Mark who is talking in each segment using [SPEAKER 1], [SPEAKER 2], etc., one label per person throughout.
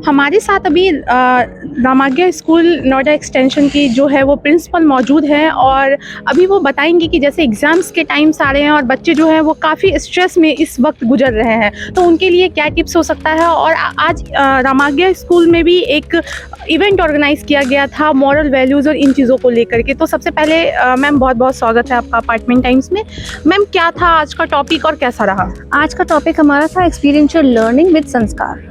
[SPEAKER 1] हमारे साथ अभी रामाज्ञा स्कूल नोएडा एक्सटेंशन की जो है वो प्रिंसिपल मौजूद हैं और अभी वो बताएंगी कि जैसे एग्ज़ाम्स के टाइम्स आ रहे हैं और बच्चे जो हैं वो काफ़ी स्ट्रेस में इस वक्त गुजर रहे हैं, तो उनके लिए क्या टिप्स हो सकता है। और आज रामाज्ञा स्कूल में भी एक इवेंट ऑर्गेनाइज किया गया था मॉरल वैल्यूज़ और इन चीज़ों को लेकर के। तो सबसे पहले मैम बहुत बहुत स्वागत है आपका अपार्टमेंट टाइम्स में। मैम, क्या था आज का टॉपिक और कैसा रहा?
[SPEAKER 2] आज का टॉपिक हमारा था experiential learning with sanskar.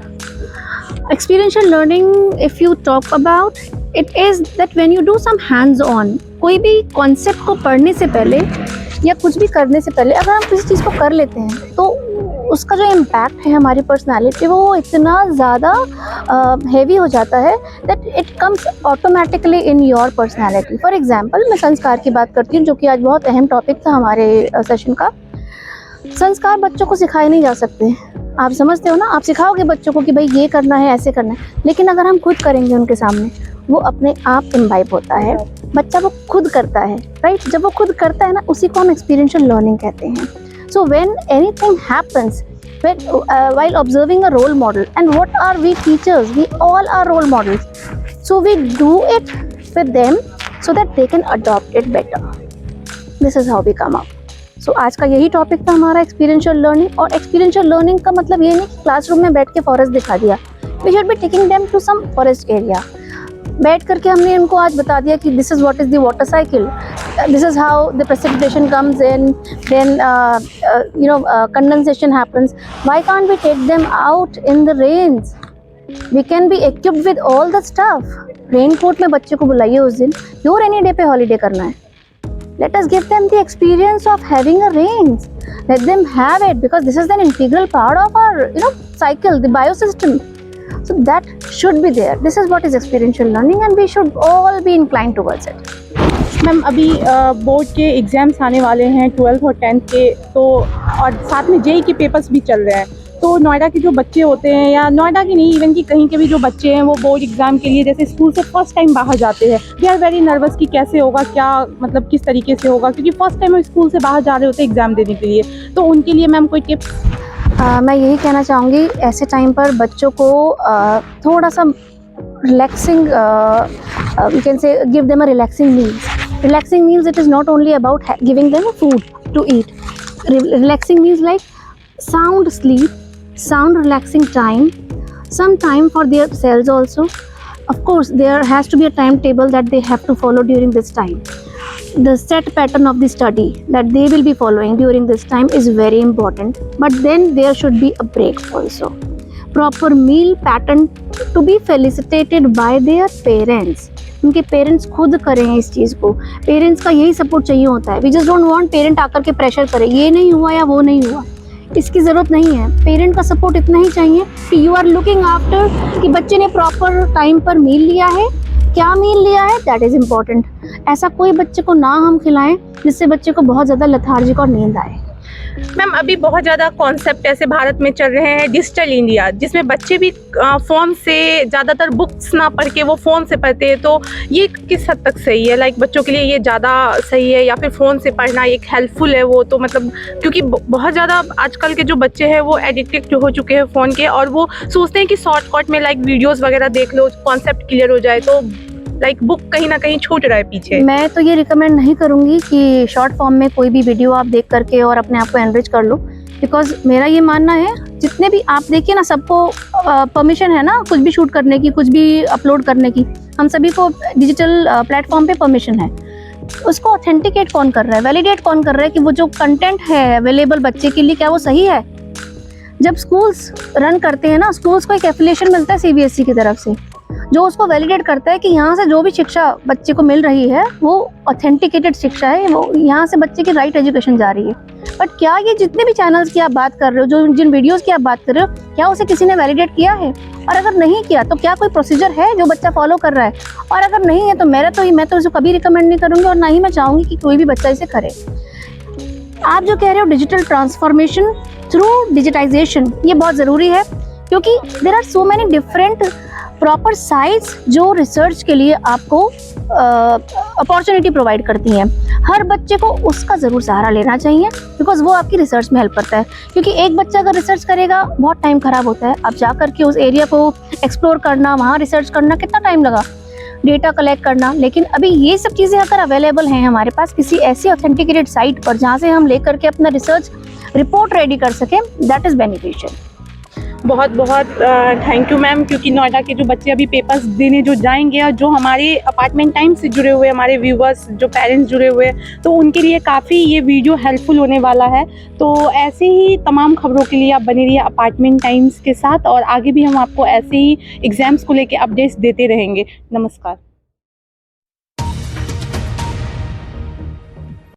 [SPEAKER 2] Experiential learning if you talk about it is that when you do some hands on, कोई भी कॉन्सेप्ट को पढ़ने से पहले या कुछ भी करने से पहले अगर हम किसी चीज़ को कर लेते हैं तो उसका जो इम्पैक्ट है हमारी पर्सनालिटी वो इतना ज़्यादा हैवी हो जाता है that it comes automatically in your personality. For example मैं संस्कार की बात करती हूँ, जो कि आज बहुत अहम टॉपिक था हमारे सेशन का। संस्कार बच्चों को सिखाए नहीं जा सकते, आप समझते हो ना। आप सिखाओगे बच्चों को कि भाई ये करना है, ऐसे करना है, लेकिन अगर हम खुद करेंगे उनके सामने, वो अपने आप इम्बाइब होता है। बच्चा वो खुद करता है, राइट। जब वो खुद करता है ना, उसी को हम एक्सपीरियंशियल लर्निंग कहते हैं। So when anything happens while observing a role model, and what are we teachers? We all are role models. So we do it with them so that they can adopt it better. This is how we come up. सो आज का यही topic था हमारा, experiential learning. और experiential learning का मतलब ये नहीं कि क्लासरूम में बैठ के फॉरेस्ट दिखा दिया। We should be taking them to some forest area. बैठ करके हमने उनको आज बता दिया कि this is what is the water cycle, this is how the precipitation comes in, then condensation happens. Why can't we take them out in the rains? We can be equipped with all the stuff. Raincoat में बच्चे को बुलाइए उस दिन, क्यों rainy day पे holiday करना है? Let us give them the experience of having a range. Let them have it, because this is an integral part of our, cycle, the biosystem. So that should be there. This is what is experiential learning, and we should all be inclined towards it.
[SPEAKER 1] Ma'am, अभी board के exams आने वाले हैं 12th और 10th के, तो और साथ में जेईई के पेपर्स भी चल रहे हैं। तो नोएडा के जो बच्चे होते हैं, या नोएडा के नहीं, इवन कि कहीं के भी जो बच्चे हैं, वो बोर्ड एग्ज़ाम के लिए जैसे स्कूल से फर्स्ट टाइम बाहर जाते हैं, दे आर वेरी नर्वस कि कैसे होगा, क्या मतलब किस तरीके से होगा, क्योंकि फर्स्ट टाइम वो स्कूल से बाहर जा रहे होते हैं एग्ज़ाम देने के लिए। तो उनके लिए मैम कोई टिप्स?
[SPEAKER 2] मैं यही कहना चाहूँगी, ऐसे टाइम पर बच्चों को थोड़ा सा relaxing, we can say give them a relaxing meals. Relaxing meals, it is not only about giving them food to eat. Relaxing meals like sound sleep, sound relaxing time, some time for their selves also. Of course, there has to be a timetable that they have to follow during this time. The set pattern of the study that they will be following during this time is very important. But then there should be a break also. Proper meal pattern to be felicitated by their parents. उनके parents खुद करें इस चीज़ को। Parents का यही support चाहिए होता है। We just don't want parent आकर के प्रेशर करे, ये नहीं हुआ या वो नहीं हुआ, इसकी ज़रूरत नहीं है। पेरेंट का सपोर्ट इतना ही चाहिए कि यू आर लुकिंग आफ्टर कि बच्चे ने प्रॉपर टाइम पर मील लिया है, क्या मील लिया है, दैट इज़ इम्पॉर्टेंट। ऐसा कोई बच्चे को ना हम खिलाएं जिससे बच्चे को बहुत ज़्यादा लेथार्जिक और नींद आए।
[SPEAKER 1] मैम, अभी बहुत ज़्यादा कॉन्सेप्ट ऐसे भारत में चल रहे हैं डिजिटल इंडिया, जिसमें बच्चे भी फ़ोन से ज़्यादातर बुक्स ना पढ़ के वो फ़ोन से पढ़ते हैं। तो ये किस हद तक सही है? लाइक बच्चों के लिए ये ज़्यादा सही है, या फिर फ़ोन से पढ़ना एक हेल्पफुल है वो? तो मतलब क्योंकि बहुत ज़्यादा आजकल के जो बच्चे हैं वो एडिक्टेड हो चुके हैं फ़ोन के, और वो सोचते हैं कि शॉर्टकट में लाइक वीडियोज़ वगैरह देख लो, कॉन्सेप्ट क्लियर हो जाए, तो लाइक बुक कहीं ना कहीं छूट रहा है पीछे।
[SPEAKER 2] मैं तो ये रिकमेंड नहीं करूँगी कि शॉर्ट फॉर्म में कोई भी वीडियो आप देख करके और अपने आप को एनरिच कर लो, बिकॉज मेरा ये मानना है, जितने भी आप देखिए ना, सबको परमिशन है ना कुछ भी शूट करने की, कुछ भी अपलोड करने की। हम सभी को डिजिटल प्लेटफॉर्म पे परमिशन है। उसको ऑथेंटिकेट कौन कर रहा है, वैलिडेट कौन कर रहा है कि वो जो कंटेंट है अवेलेबल बच्चे के लिए, क्या वो सही है? जब स्कूल्स रन करते हैं ना, स्कूल्स को एक एफिलिएशन मिलता है सीबीएसई की तरफ से, जो उसको वैलिडेट करता है कि यहाँ से जो भी शिक्षा बच्चे को मिल रही है वो ऑथेंटिकेटेड शिक्षा है, वो यहाँ से बच्चे की राइट एजुकेशन जा रही है। बट क्या ये जितने भी चैनल्स की आप बात कर रहे हो, जो जिन वीडियोस की आप बात कर रहे हो, क्या उसे किसी ने वैलिडेट किया है? और अगर नहीं किया तो क्या कोई प्रोसीजर है जो बच्चा फॉलो कर रहा है? और अगर नहीं है तो मैं तो इसे कभी रिकमेंड नहीं करूँगी, और ना ही मैं चाहूँगी कि कोई भी बच्चा इसे करे। आप जो कह रहे हो डिजिटल ट्रांसफॉर्मेशन थ्रू डिजिटाइजेशन, ये बहुत ज़रूरी है, क्योंकि there are so many different proper sites जो रिसर्च के लिए आपको अपॉर्चुनिटी प्रोवाइड करती हैं। हर बच्चे को उसका ज़रूर सहारा लेना चाहिए, बिकॉज वो आपकी रिसर्च में हेल्प करता है। क्योंकि एक बच्चा अगर रिसर्च करेगा बहुत टाइम ख़राब होता है। अब जा करके उस एरिया को एक्सप्लोर करना, वहाँ रिसर्च करना कितना टाइम लगा, डेटा कलेक्ट करना। लेकिन अभी ये सब चीज़ें अगर अवेलेबल हैं हमारे पास किसी ऐसी ऑथेंटिकेटेड साइट पर जहाँ से हम लेकर के अपना रिसर्च रिपोर्ट रेडी कर सकें, दैट इज़ बेनिफिशियल।
[SPEAKER 1] बहुत बहुत थैंक यू मैम, क्योंकि नोएडा के जो बच्चे अभी पेपर्स देने जो जाएंगे और जो हमारे अपार्टमेंट टाइम से जुड़े हुए हमारे व्यूवर्स जो पेरेंट्स जुड़े हुए हैं, तो उनके लिए काफ़ी ये वीडियो हेल्पफुल होने वाला है। तो ऐसे ही तमाम खबरों के लिए आप बने रहिए अपार्टमेंट टाइम्स के साथ, और आगे भी हम आपको ऐसे ही एग्ज़ाम्स को लेकर अपडेट्स देते रहेंगे। नमस्कार।